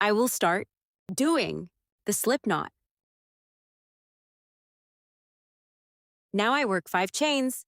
I will start doing the slip knot. Now I work 5 chains.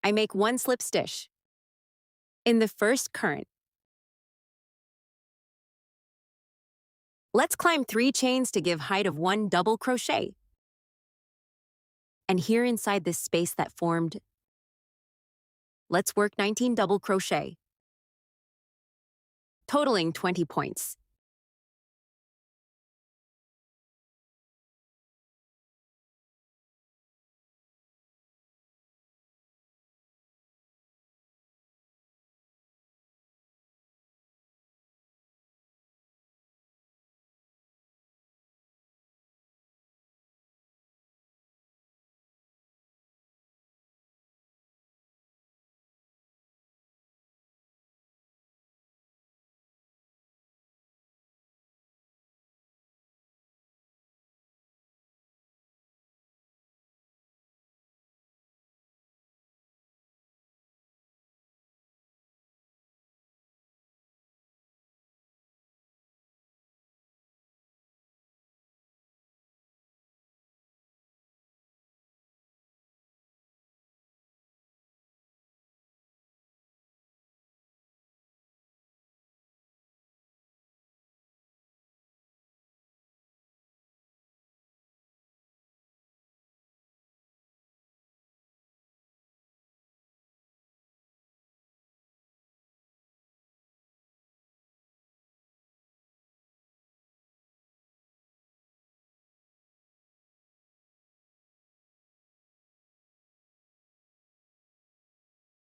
I make 1 slip stitch in the first current. Let's climb 3 chains to give height of 1 double crochet. And here inside this space that formed, let's work 19 double crochet, totaling 20 points.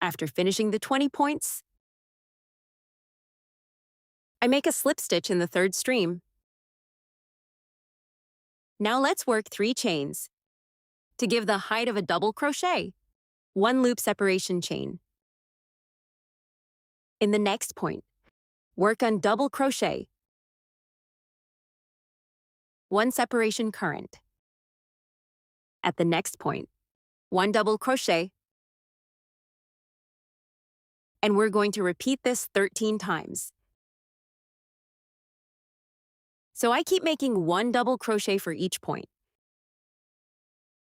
After finishing the 20 points, I make a slip stitch in the third stream. Now let's work 3 chains to give the height of a double crochet. 1 loop separation chain. In the next point, work on double crochet. 1 separation current. At the next point, 1 double crochet. And we're going to repeat this 13 times. So I keep making 1 double crochet for each point,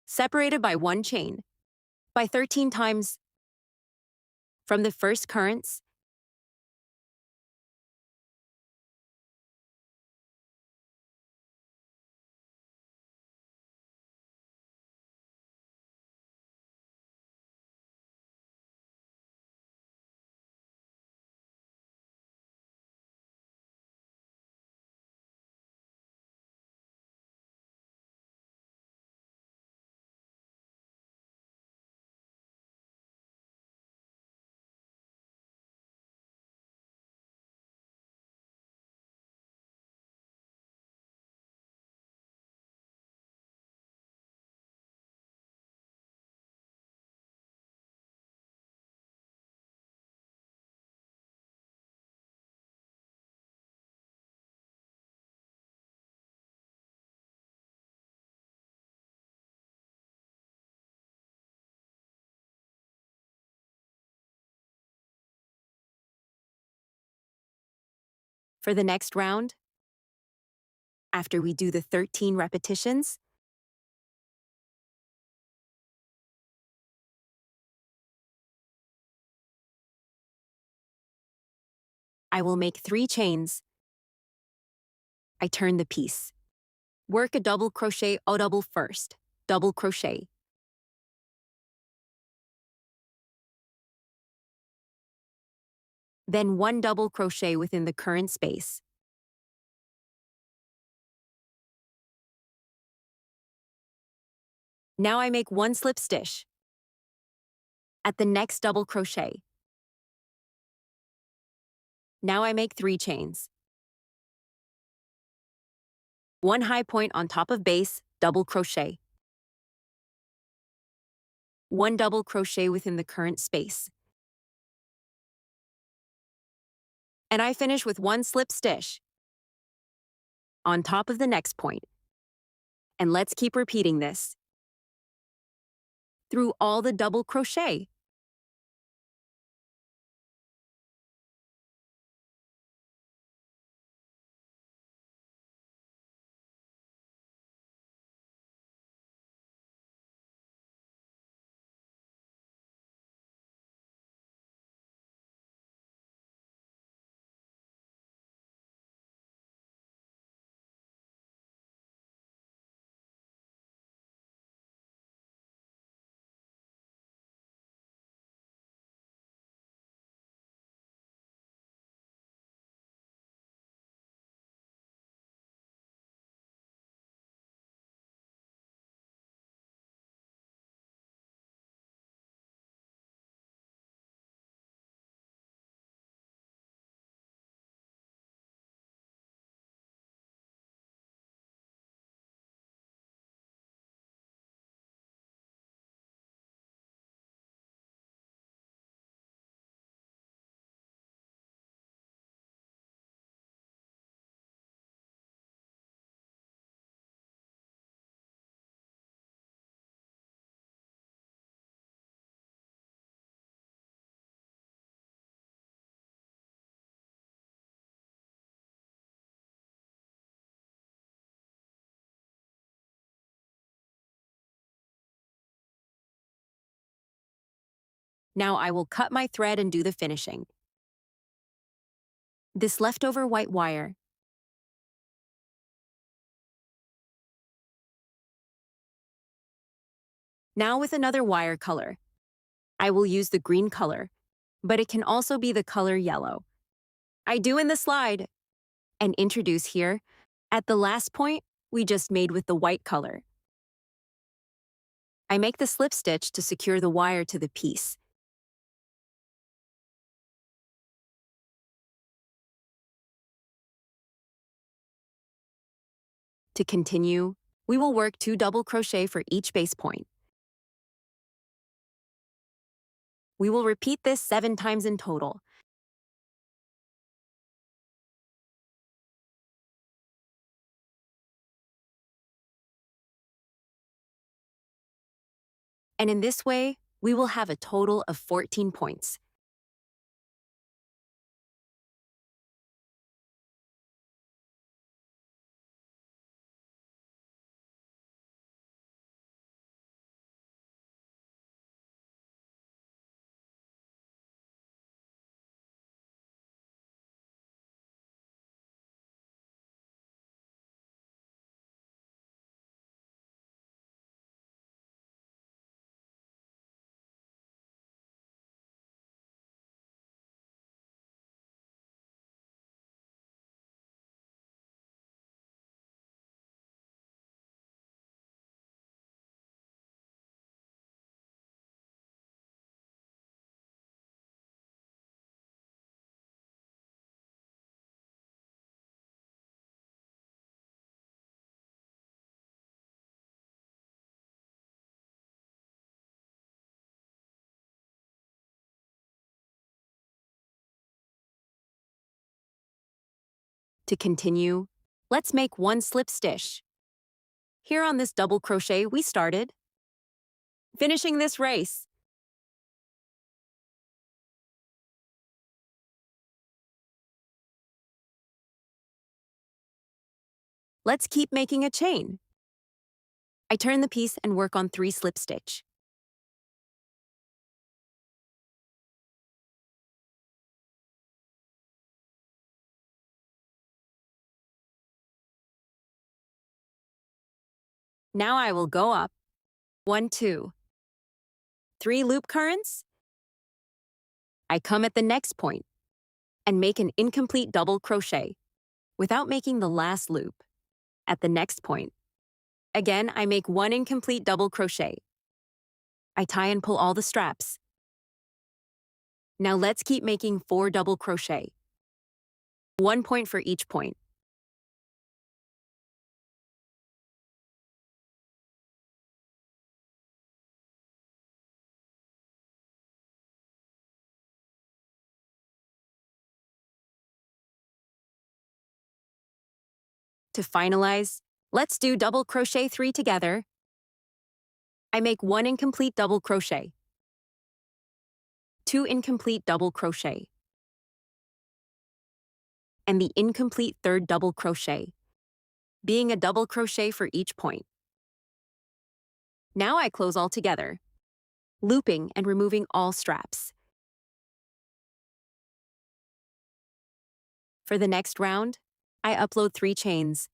separated by 1 chain, by 13 times from the first currents for the next round. After we do the 13 repetitions, I will make 3 chains. I turn the piece. Work a double crochet au double first, double crochet. Then 1 double crochet within the current space. Now I make 1 slip stitch at the next double crochet. Now I make 3 chains. 1 high point on top of base, double crochet. 1 double crochet within the current space. And I finish with 1 slip stitch on top of the next point. And let's keep repeating this. through all the double crochet. Now I will cut my thread and do the finishing. This leftover white wire. Now with another wire color. I will use the green color, but it can also be the color yellow. I do in the slide and introduce here at the last point we just made with the white color. I make the slip stitch to secure the wire to the piece. To continue, we will work 2 double crochet for each base point. We will repeat this 7 times in total. And in this way, we will have a total of 14 points. To continue, let's make 1 slip stitch. Here on this double crochet we started, finishing this race. Let's keep making a chain. I turn the piece and work on 3 slip stitch. Now I will go up 1, 2, 3 loop currents. I come at the next point and make an incomplete double crochet without making the last loop. At the next point, again I make 1 incomplete double crochet. I tie and pull all the straps. Now let's keep making 4 double crochet. 1 point for each point. To finalize, let's do double crochet 3 together. I make 1 incomplete double crochet, 2 incomplete double crochet, and the incomplete third double crochet, being a double crochet for each point. Now I close all together, looping and removing all straps. For the next round, I upload 3 chains.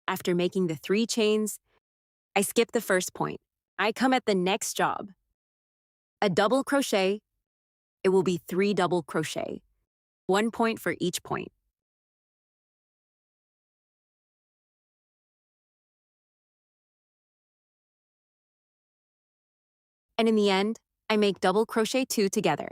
After making the 3 chains, I skip the first point. I come at the next job. A double crochet, it will be 3 double crochet, 1 point for each point. And in the end, I make double crochet 2 together.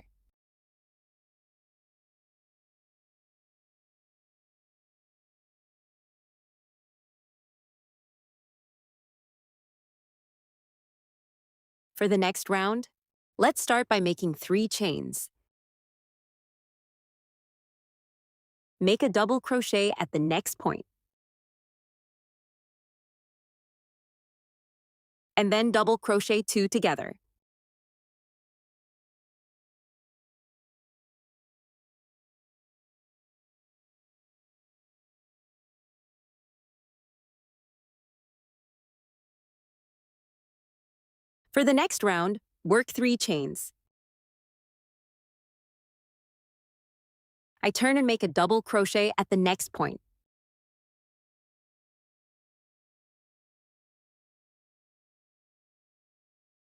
For the next round, let's start by making 3 chains. Make a double crochet at the next point, and then double crochet 2 together. For the next round, work 3 chains. I turn and make a double crochet at the next point.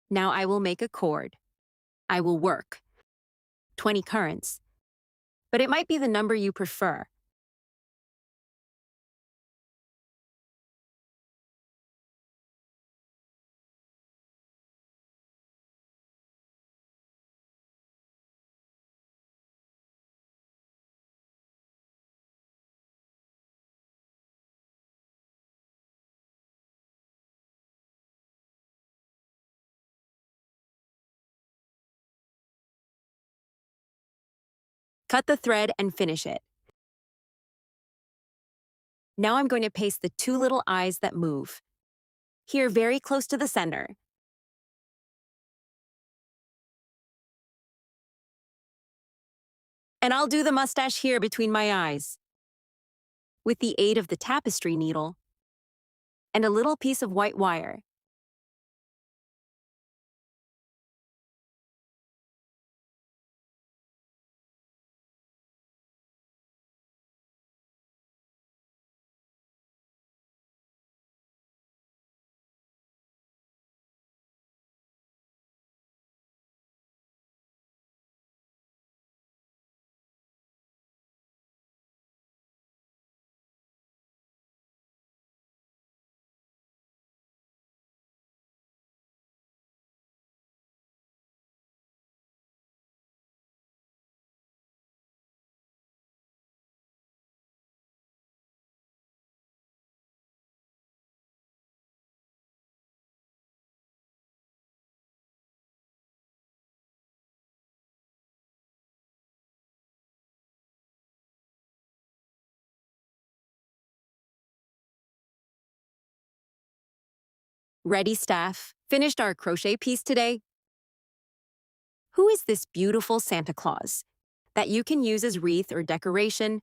Now I will make a cord. I will work 20 currents, but it might be the number you prefer. Cut the thread and finish it. Now I'm going to paste the 2 little eyes that move, here very close to the center. And I'll do the mustache here between my eyes. With the aid of the tapestry needle and a little piece of white wire. Ready, staff? Finished our crochet piece today? Who is this beautiful Santa Claus that you can use as wreath or decoration